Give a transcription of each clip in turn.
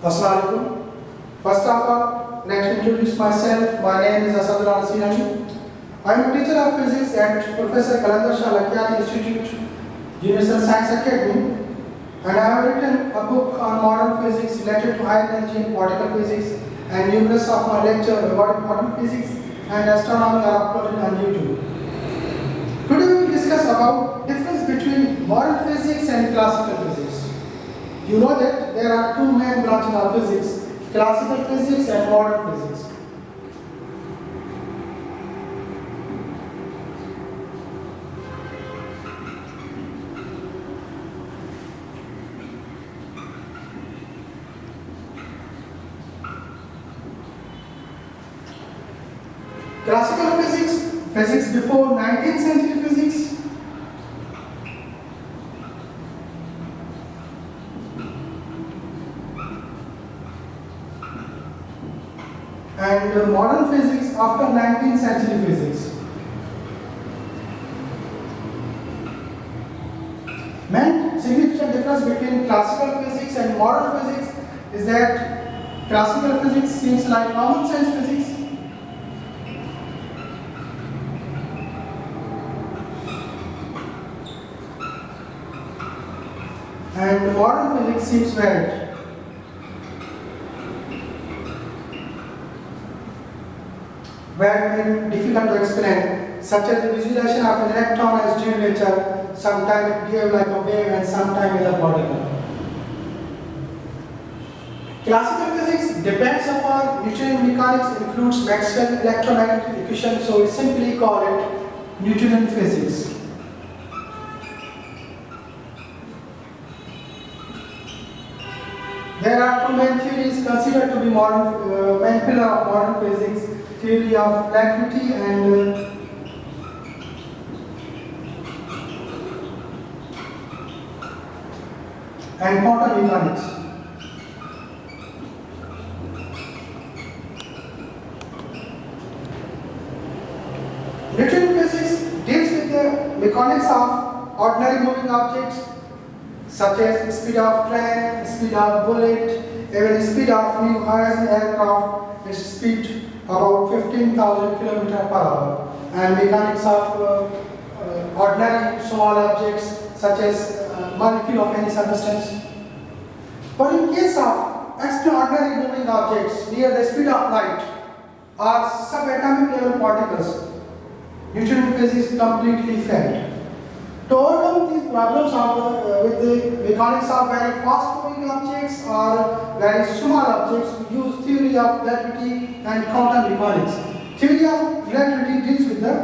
Assalamu alaikum. First of all, let me introduce myself. My name is Asadullah Nasirani. I am a teacher of physics at Professor Kalandar Shah Lakiani Institute, Universal Science Academy, and I have written a book on modern physics related to high energy and particle physics, and numerous of my lectures about modern physics and astronomy are uploaded on YouTube. Today we will discuss about difference between modern physics and classical physics. You know that there are two main branches of physics, classical physics and modern physics. Classical physics, physics before 19th century physics, and modern physics after 19th century physics. Main significant difference between classical physics and modern physics is that classical physics seems like common sense physics, and modern physics seems varied. Where difficult to explain, such as the visualization of an electron as dual nature, sometimes it behaves like a wave and sometimes as a particle. Classical physics depends upon Newtonian mechanics, includes Maxwell electromagnetic equation, so we simply call it Newtonian physics. There are two main theories considered to be main pillar of modern physics: theory of relativity and quantum mechanics. Newtonian physics deals with the mechanics of ordinary moving objects, such as speed of train, speed of bullet, even speed of New Horizon aircraft, its speed about 15,000 km per hour, and mechanics of ordinary small objects such as molecule of any substance. But in case of extraordinary moving objects near the speed of light or subatomic level particles, Newtonian physics completely failed. To overcome these problems with the mechanics of very fast moving objects or very small objects, we use theory of relativity and quantum mechanics. Theory of relativity deals with the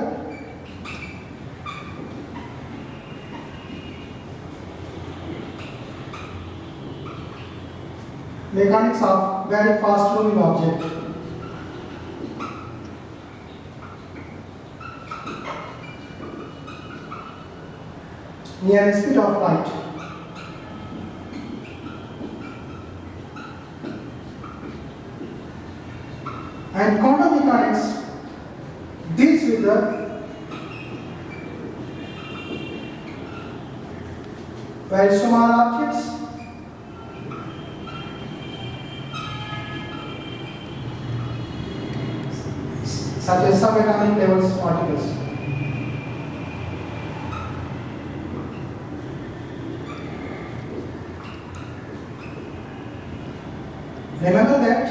mechanics of very fast moving object. Near the speed of light. And quantum mechanics deals with the very small objects such as subatomic levels particles. Remember that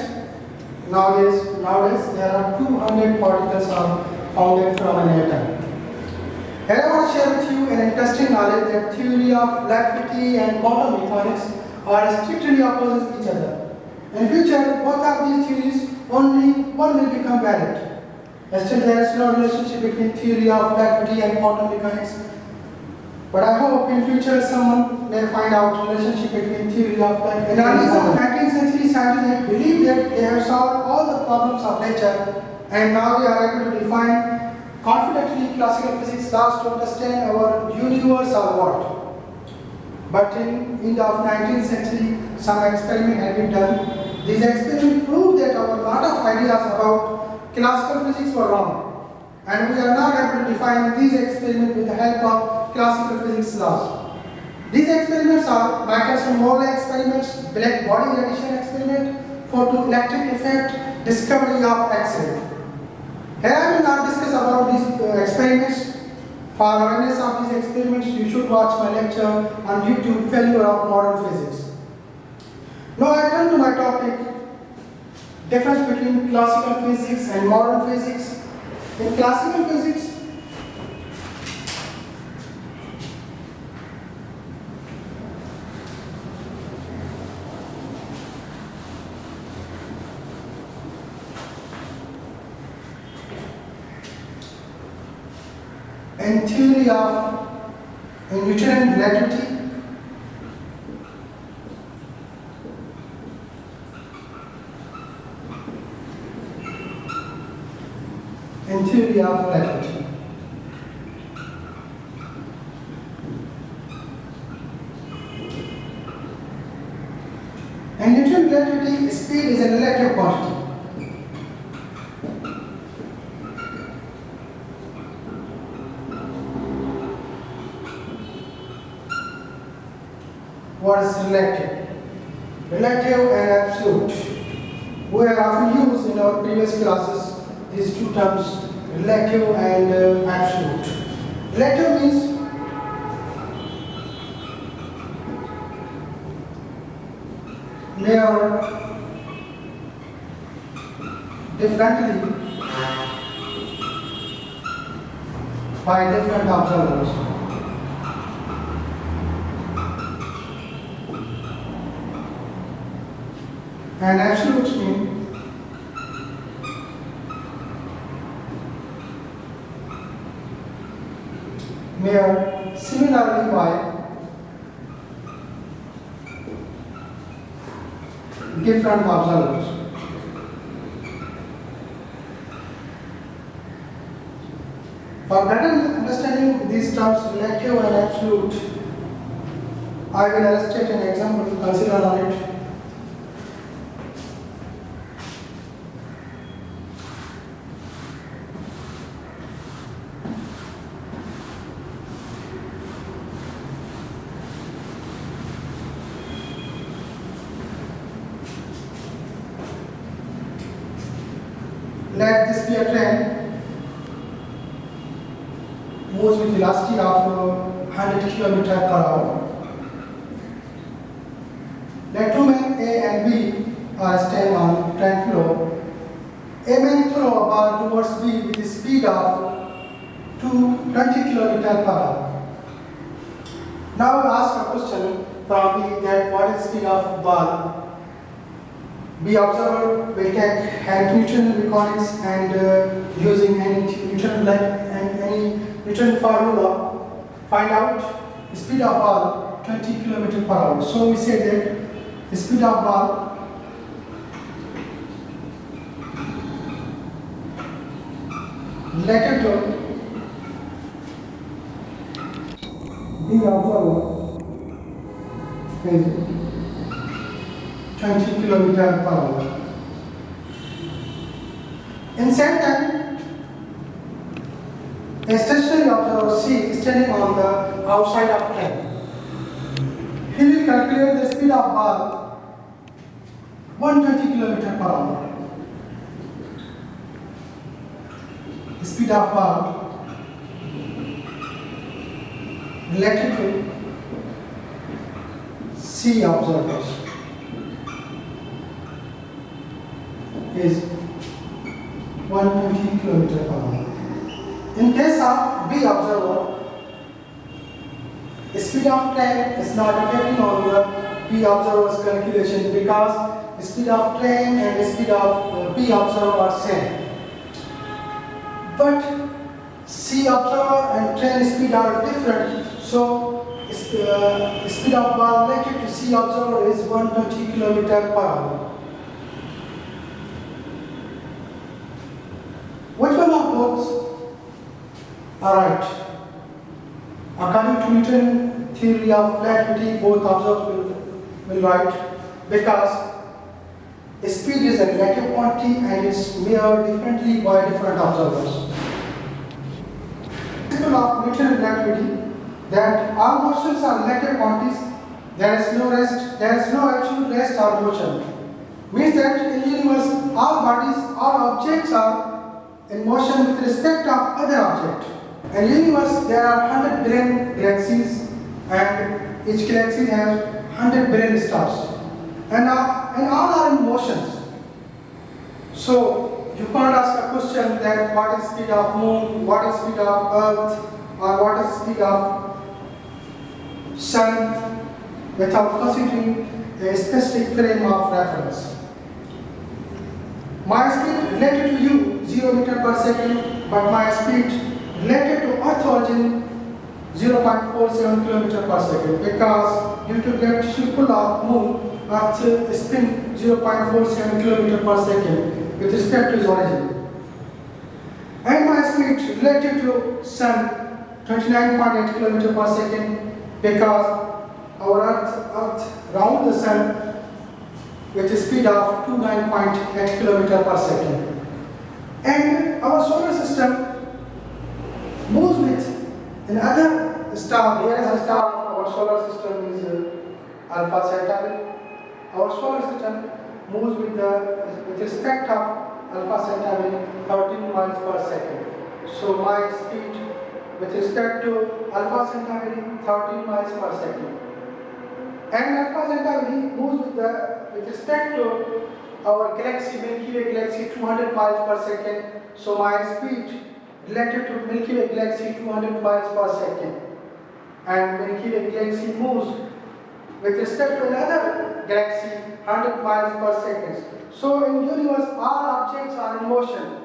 nowadays there are 200 particles are founded from an atom. Here I want to share with you an interesting knowledge that theory of relativity and quantum mechanics are strictly opposite each other. In future, both of these theories, only one will become valid. Still there is no relationship between theory of relativity and quantum mechanics. But I hope in future someone may find out relationship between theory of relativity. In early 19th century scientists believe that they have solved all the problems of nature, and now they are able to define confidently classical physics laws to understand our universe or world. But in the end of 19th century, some experiment had been done. These experiments proved that our lot of ideas about classical physics were wrong, and we are now able to define these experiments with the help of classical physics laws. These experiments are Michelson-Morley experiments, black body radiation experiment, photoelectric effect, discovery of X-ray. Here I will not discuss about these experiments. For awareness of these experiments, you should watch my lecture on YouTube, Failure of Modern Physics. Now I turn to my topic, difference between classical physics and modern physics. In classical physics, in theory of Newtonian relativity, in theory of relativity. In Newtonian relativity, speed is a relative quantity. What is relative? Relative and absolute. We have often used in our previous classes these two terms, relative and absolute. Relative means measured differently by different observers. And absolute means measured similarly by different observers. For better understanding these terms, relative and absolute, I will illustrate an example to consider on it. Let this be a train moves with velocity of 100 km per hour. Let two men A and B are standing on train floor. A man throw a ball towards B with a speed of 20 km per hour. Now we ask a question from B that what is the speed of ball? B observer will take hand Newtonian mechanics and using any Newtonian formula find out the speed of ball 20 km per hour. So we say that the speed of ball related to B observer is 20 km per hour. In same time, a stationary observer C is standing on the outside of train. He will calculate the speed of ball 120 km per hour. The speed of ball related to C observers is 120 km per hour. In case of B observer, the speed of train is not affecting on the B observer's calculation because the speed of train and the speed of B observer are same. But C observer and train speed are different, so the speed of ball related to C observer is 120 km per hour. Which one of both are right? According to Newton's theory of relativity, both observers will right because speed is a relative quantity and it's measured differently by different observers. Principle of Newtonian relativity, that all motions are relative quantities. There is no rest, there is no absolute rest or motion. Means that in universe all bodies, all objects are in motion with respect of other object. In universe there are 100 billion galaxies and each galaxy has 100 billion stars. And all are in motions. So you can't ask a question that what is speed of moon, what is speed of earth, or what is speed of sun without considering a specific frame of reference. My speed related to you 0 meter per second, but my speed related to earth origin 0.47 kilometer per second, because due to gravitational pull of moon, earth spin 0.47 kilometer per second with respect to its origin. And my speed related to sun 29.8 kilometer per second, because our earth round the sun with a speed of 29.8 kilometer per second. And our solar system moves with another star. Here is a star of our solar system is Alpha Centauri. Our solar system moves with respect of Alpha Centauri 13 miles per second. So my speed with respect to Alpha Centauri 13 miles per second. And Alpha Centauri moves with respect to our galaxy, Milky Way galaxy 200 miles per second. So my speed related to Milky Way galaxy 200 miles per second. And Milky Way galaxy moves with respect to another galaxy 100 miles per second. So in universe all objects are in motion.